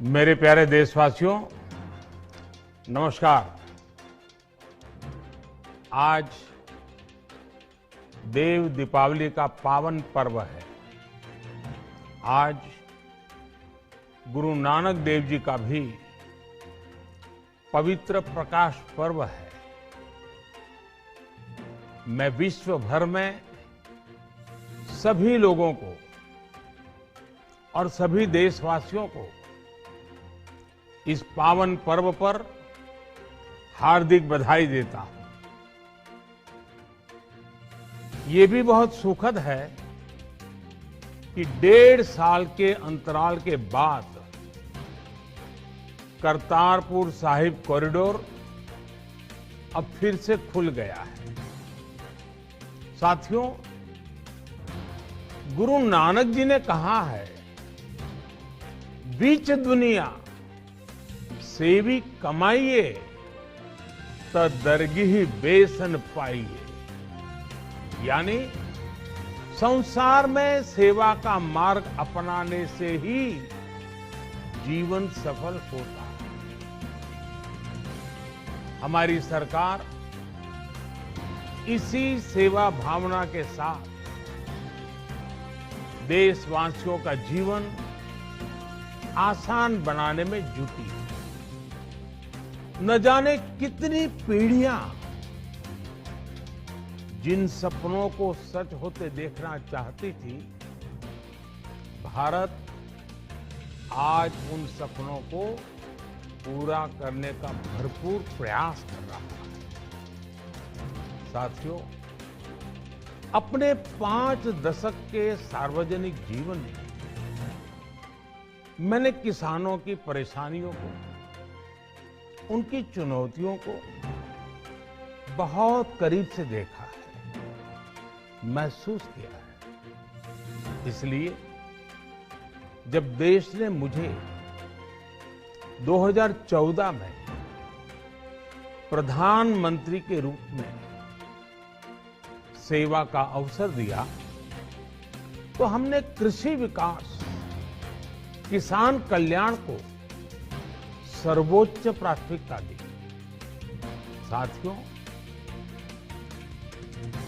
मेरे प्यारे देशवासियों, नमस्कार। आज देव दीपावली का पावन पर्व है। आज गुरु नानक देव जी का भी पवित्र प्रकाश पर्व है। मैं विश्व भर में सभी लोगों को और सभी देशवासियों को इस पावन पर्व पर हार्दिक बधाई देता हूं। ये भी बहुत सुखद है कि 1.5 साल के अंतराल के बाद करतारपुर साहिब कॉरिडोर अब फिर से खुल गया है। साथियों, गुरु नानक जी ने कहा है, बीच दुनिया सेवी कमाइए त दरगिही बेसन पाइए। यानी संसार में सेवा का मार्ग अपनाने से ही जीवन सफल होता है। हमारी सरकार इसी सेवा भावना के साथ देशवासियों का जीवन आसान बनाने में जुटी है। न जाने कितनी पीढ़ियां जिन सपनों को सच होते देखना चाहती थी, भारत आज उन सपनों को पूरा करने का भरपूर प्रयास कर रहा है। साथियों, अपने 5 दशक के सार्वजनिक जीवन में मैंने किसानों की परेशानियों को, उनकी चुनौतियों को बहुत करीब से देखा है, महसूस किया है। इसलिए जब देश ने मुझे 2014 में प्रधानमंत्री के रूप में सेवा का अवसर दिया, तो हमने कृषि विकास, किसान कल्याण को सर्वोच्च प्राथमिकता दी। साथियों,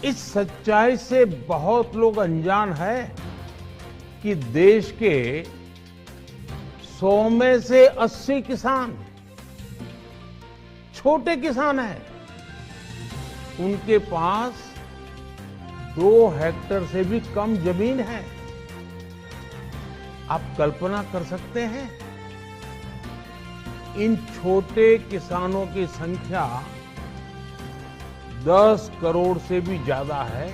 इस सच्चाई से बहुत लोग अनजान है कि देश के 100 में से 80 किसान छोटे किसान हैं। उनके पास 2 हेक्टेयर से भी कम जमीन है। आप कल्पना कर सकते हैं, इन छोटे किसानों की संख्या 10 करोड़ से भी ज्यादा है।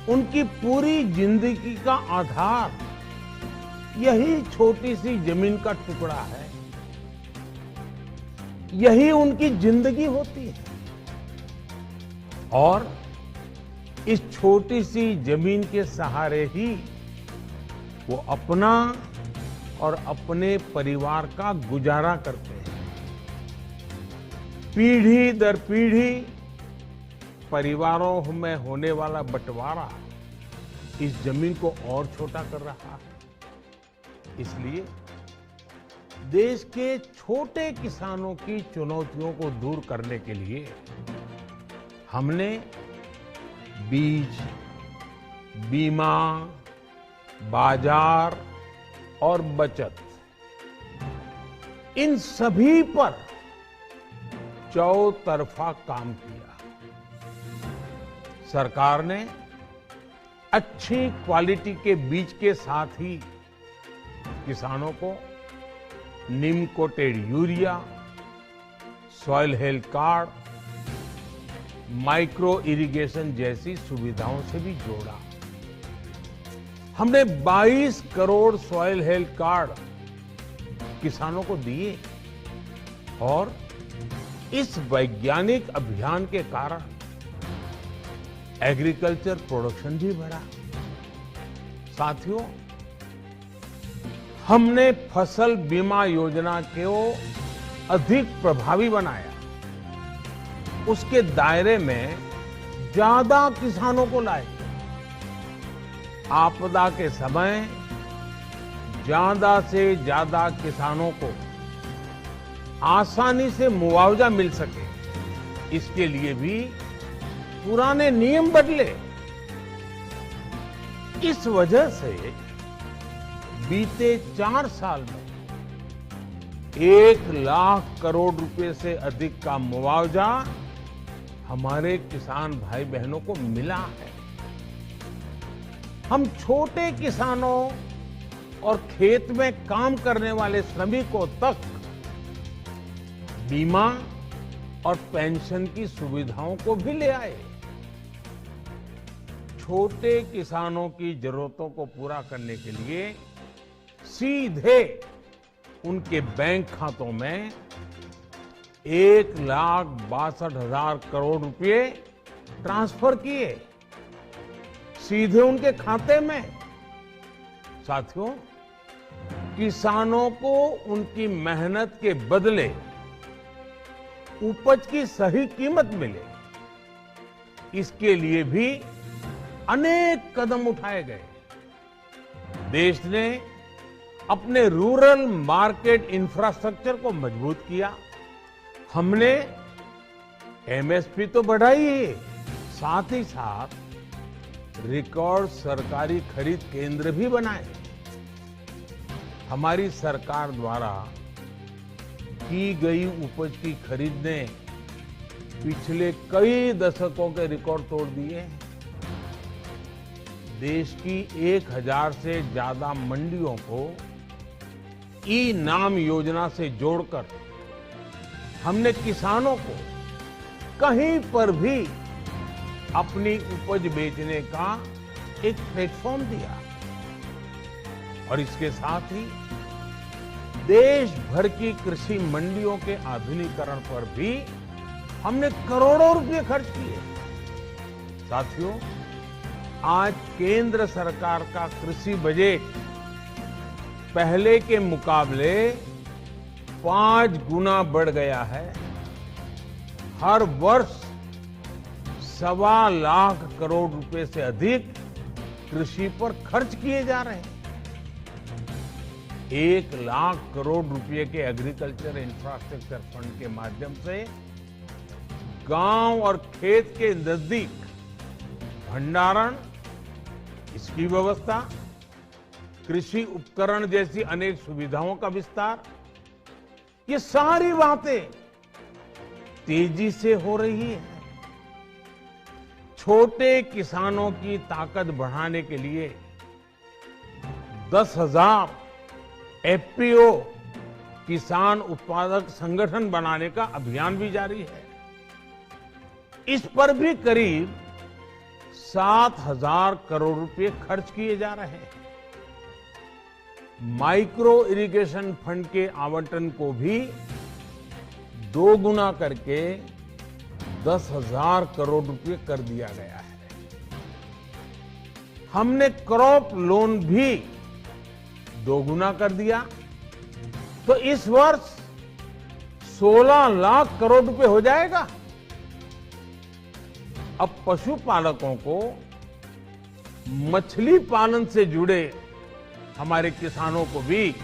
उनकी पूरी जिंदगी का आधार यही छोटी सी जमीन का टुकड़ा है। यही उनकी जिंदगी होती है। और इस छोटी सी जमीन के सहारे ही वो अपना और अपने परिवार का गुजारा करते हैं। पीढ़ी दर पीढ़ी परिवारों में होने वाला बंटवारा इस जमीन को और छोटा कर रहा है। इसलिए देश के छोटे किसानों की चुनौतियों को दूर करने के लिए हमने बीज, बीमा, बाजार और बचत, इन सभी पर चौतरफा काम किया। सरकार ने अच्छी क्वालिटी के बीज के साथ ही किसानों को neem coated urea, soil health card, micro irrigation जैसी सुविधाओं से भी जोड़ा। हमने 22 करोड़ सॉइल हेल्थ कार्ड किसानों को दिए और इस वैज्ञानिक अभियान के कारण एग्रीकल्चर प्रोडक्शन भी बढ़ा। साथियों, हमने फसल बीमा योजना को अधिक प्रभावी बनाया। उसके दायरे में ज्यादा किसानों को लाए। आपदा के समय ज्यादा से ज्यादा किसानों को आसानी से मुआवजा मिल सके, इसके लिए भी पुराने नियम बदले। इस वजह से बीते 4 साल में 1 लाख करोड़ रुपए से अधिक का मुआवजा हमारे किसान भाई बहनों को मिला है। हम छोटे किसानों और खेत में काम करने वाले श्रमिकों तक बीमा और पेंशन की सुविधाओं को भी ले आए। छोटे किसानों की जरूरतों को पूरा करने के लिए सीधे उनके बैंक खातों में 1,62,000 करोड़ रुपए ट्रांसफर किए, सीधे उनके खाते में। साथियों, किसानों को उनकी मेहनत के बदले उपज की सही कीमत मिले, इसके लिए भी अनेक कदम उठाए गए। देश ने अपने रूरल मार्केट इंफ्रास्ट्रक्चर को मजबूत किया। हमने एमएसपी तो बढ़ाई ही, साथ ही साथ रिकॉर्ड सरकारी खरीद केंद्र भी बनाए। हमारी सरकार द्वारा की गई उपज की खरीद ने पिछले कई दशकों के रिकॉर्ड तोड़ दिए। देश की 1000 से ज्यादा मंडियों को ई नाम योजना से जोड़कर हमने किसानों को कहीं पर भी अपनी उपज बेचने का एक प्लेटफॉर्म दिया। और इसके साथ ही देश भर की कृषि मंडियों के आधुनिकीकरण पर भी हमने करोड़ों रुपए खर्च किए। साथियों, आज केंद्र सरकार का कृषि बजट पहले के मुकाबले 5 गुना बढ़ गया है। हर वर्ष 1.25 लाख करोड़ रुपए से अधिक कृषि पर खर्च किए जा रहे हैं। 1 लाख करोड़ रुपए के एग्रीकल्चर इंफ्रास्ट्रक्चर फंड के माध्यम से गांव और खेत के नजदीक भंडारण, इसकी व्यवस्था, कृषि उपकरण जैसी अनेक सुविधाओं का विस्तार, ये सारी बातें तेजी से हो रही है। छोटे किसानों की ताकत बढ़ाने के लिए 10,000 एफपीओ किसान उत्पादक संगठन बनाने का अभियान भी जारी है। इस पर भी करीब 7,000 करोड़ रुपए खर्च किए जा रहे हैं। माइक्रो इरिगेशन फंड के आवंटन को भी 2 गुना करके 10,000 करोड़ रुपए कर दिया गया है। हमने क्रॉप लोन भी 2 गुना कर दिया, तो इस वर्ष 16 लाख करोड़ रुपए हो जाएगा। अब पशुपालकों को मछली पालन से जुड़े हमारे किसानों को भी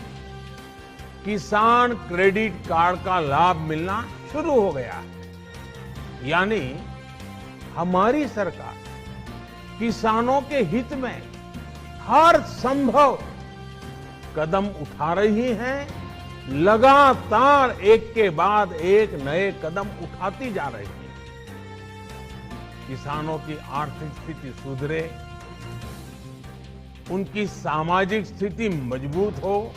किसान क्रेडिट कार्ड का लाभ मिलना शुरू हो गया है। यानी हमारी सरकार किसानों के हित में हर संभव कदम उठा रही है, लगातार एक के बाद एक नए कदम उठाती जा रही है। किसानों की आर्थिक स्थिति सुधरे, उनकी सामाजिक स्थिति मजबूत हो,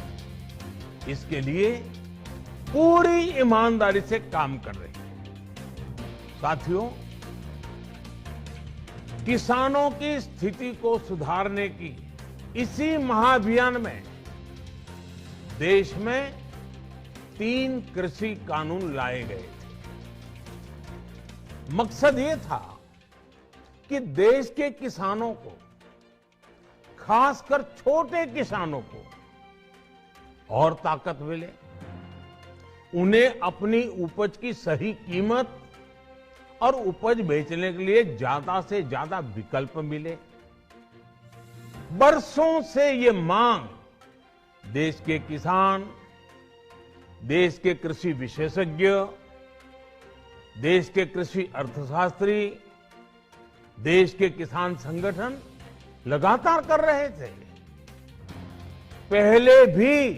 इसके लिए पूरी ईमानदारी से काम कर रही है। साथियों, किसानों की स्थिति को सुधारने की इसी महाअभियान में देश में 3 कृषि कानून लाए गए थे। मकसद ये था कि देश के किसानों को, खासकर छोटे किसानों को और ताकत मिले, उन्हें अपनी उपज की सही कीमत और उपज बेचने के लिए ज्यादा से ज्यादा विकल्प मिले। बरसों से ये मांग देश के किसान, देश के कृषि विशेषज्ञ, देश के कृषि अर्थशास्त्री, देश के किसान संगठन लगातार कर रहे थे। पहले भी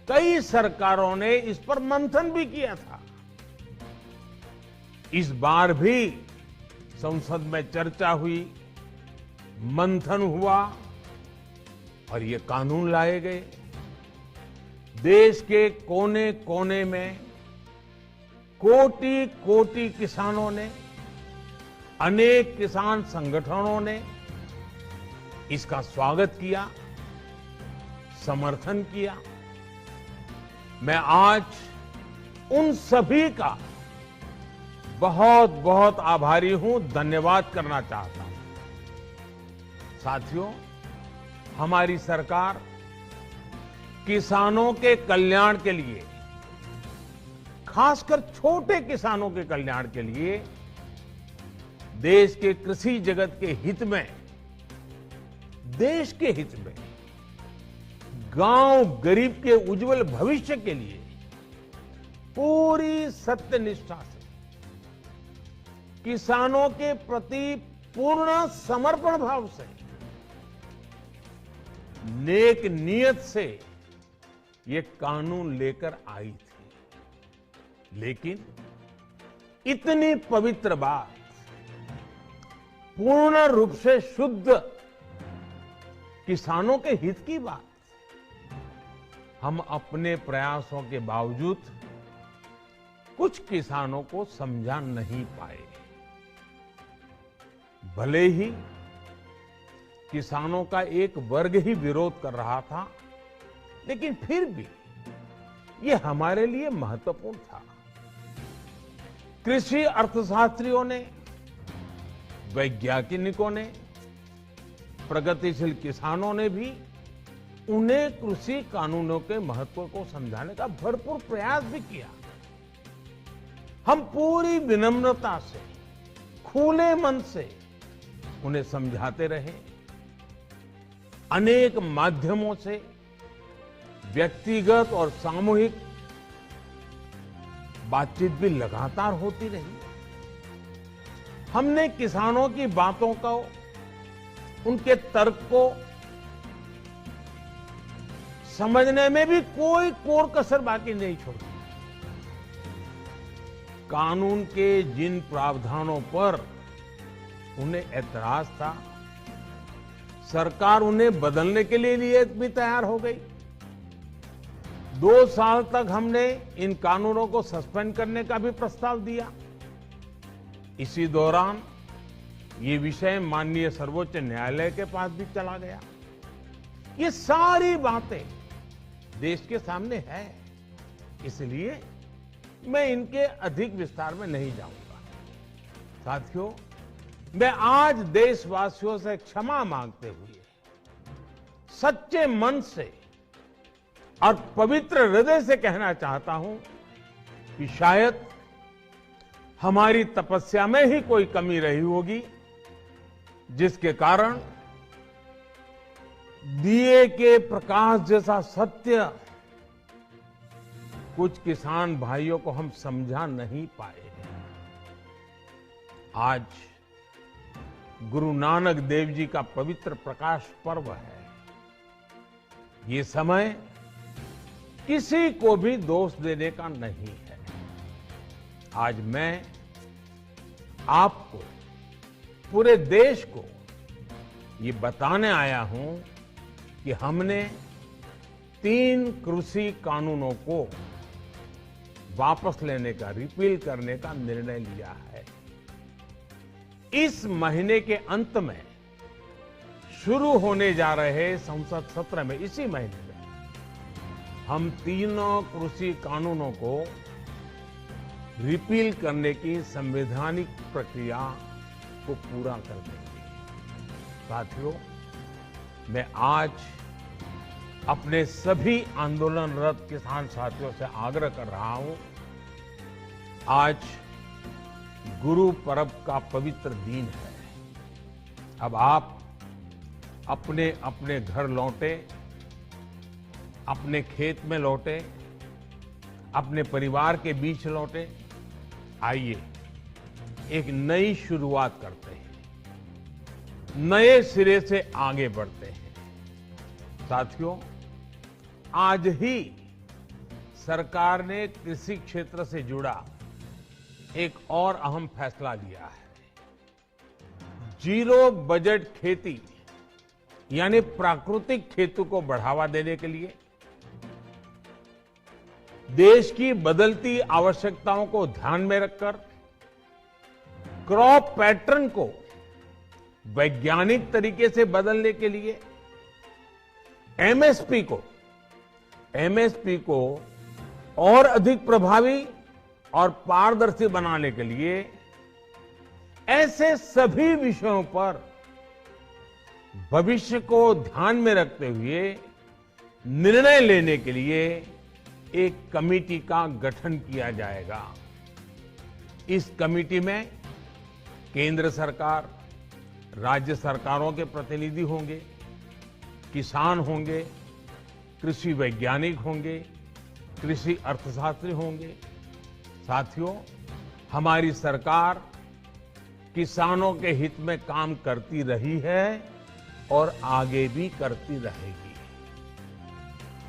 कई सरकारों ने इस पर मंथन भी किया था। इस बार भी संसद में चर्चा हुई, मंथन हुआ और ये कानून लाए गए। देश के कोने कोने में कोटि कोटि किसानों ने, अनेक किसान संगठनों ने इसका स्वागत किया, समर्थन किया। मैं आज उन सभी का बहुत बहुत आभारी हूं, धन्यवाद करना चाहता हूं। साथियों, हमारी सरकार किसानों के कल्याण के लिए, खासकर छोटे किसानों के कल्याण के लिए, देश के कृषि जगत के हित में, देश के हित में, गांव गरीब के उज्जवल भविष्य के लिए पूरी सत्यनिष्ठा से, किसानों के प्रति पूर्ण समर्पण भाव से, नेक नियत से ये कानून लेकर आई थी। लेकिन इतनी पवित्र बात, पूर्ण रूप से शुद्ध किसानों के हित की बात, हम अपने प्रयासों के बावजूद कुछ किसानों को समझा नहीं पाए। भले ही किसानों का एक वर्ग ही विरोध कर रहा था, लेकिन फिर भी ये हमारे लिए महत्वपूर्ण था। कृषि अर्थशास्त्रियों ने, वैज्ञानिकों ने, प्रगतिशील किसानों ने भी उन्हें कृषि कानूनों के महत्व को समझाने का भरपूर प्रयास भी किया। हम पूरी विनम्रता से, खुले मन से उन्हें समझाते रहे। अनेक माध्यमों से व्यक्तिगत और सामूहिक बातचीत भी लगातार होती रही। हमने किसानों की बातों को, उनके तर्क को समझने में भी कोई कोर कसर बाकी नहीं छोड़ी। कानून के जिन प्रावधानों पर उन्हें ऐतराज था, सरकार उन्हें बदलने के लिए भी तैयार हो गई। 2 साल तक हमने इन कानूनों को सस्पेंड करने का भी प्रस्ताव दिया। इसी दौरान ये विषय माननीय सर्वोच्च न्यायालय के पास भी चला गया। ये सारी बातें देश के सामने है, इसलिए मैं इनके अधिक विस्तार में नहीं जाऊंगा। साथियों, मैं आज देशवासियों से क्षमा मांगते हुए सच्चे मन से और पवित्र हृदय से कहना चाहता हूं कि शायद हमारी तपस्या में ही कोई कमी रही होगी, जिसके कारण दिए के प्रकाश जैसा सत्य कुछ किसान भाइयों को हम समझा नहीं पाए। आज गुरु नानक देव जी का पवित्र प्रकाश पर्व है। ये समय किसी को भी दोष देने का नहीं है। आज मैं आपको, पूरे देश को ये बताने आया हूं कि हमने 3 कृषि कानूनों को वापस लेने का, रिपील करने का निर्णय लिया है। इस महीने के अंत में शुरू होने जा रहे संसद सत्र में, इसी महीने में, हम 3 कृषि कानूनों को रिपील करने की संवैधानिक प्रक्रिया को पूरा कर देंगे। साथियों, मैं आज अपने सभी आंदोलनरत किसान साथियों से आग्रह कर रहा हूं, आज गुरु पर्व का पवित्र दिन है। अब आप अपने अपने घर लौटे अपने खेत में लौटे, अपने परिवार के बीच लौटे। आइए एक नई शुरुआत करते हैं, नए सिरे से आगे बढ़ते हैं। साथियों, आज ही सरकार ने कृषि क्षेत्र से जुड़ा एक और अहम फैसला लिया है। जीरो बजट खेती यानी प्राकृतिक खेती को बढ़ावा देने के लिए देश की बदलती आवश्यकताओं को ध्यान में रखकर क्रॉप पैटर्न को वैज्ञानिक तरीके से बदलने के लिए एमएसपी को और अधिक प्रभावी और पारदर्शी बनाने के लिए ऐसे सभी विषयों पर भविष्य को ध्यान में रखते हुए निर्णय लेने के लिए एक कमेटी का गठन किया जाएगा। इस कमेटी में केंद्र सरकार, राज्य सरकारों के प्रतिनिधि होंगे, किसान होंगे, कृषि वैज्ञानिक होंगे, कृषि अर्थशास्त्री होंगे। साथियों, हमारी सरकार किसानों के हित में काम करती रही है और आगे भी करती रहेगी।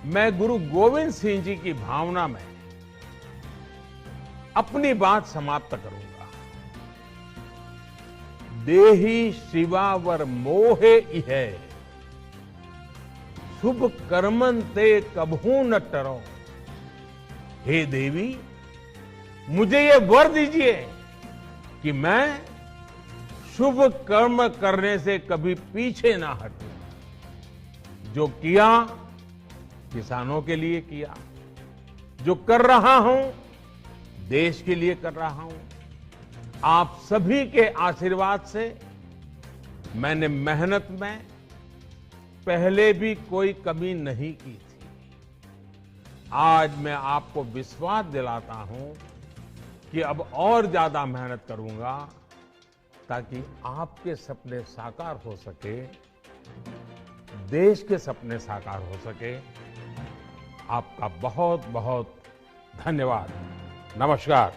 मैं गुरु गोविंद सिंह जी की भावना में अपनी बात समाप्त करूंगा। देहि शिवावर मोहे इहे, शुभ कर्मन ते कबहू न टरो। हे देवी, मुझे ये वर दीजिए कि मैं शुभ कर्म करने से कभी पीछे ना हटूं। जो किया किसानों के लिए किया, जो कर रहा हूं देश के लिए कर रहा हूं। आप सभी के आशीर्वाद से मैंने मेहनत में पहले भी कोई कमी नहीं की थी। आज मैं आपको विश्वास दिलाता हूं कि अब और ज्यादा मेहनत करूंगा ताकि आपके सपने साकार हो सके, देश के सपने साकार हो सके। आपका बहुत बहुत धन्यवाद। नमस्कार।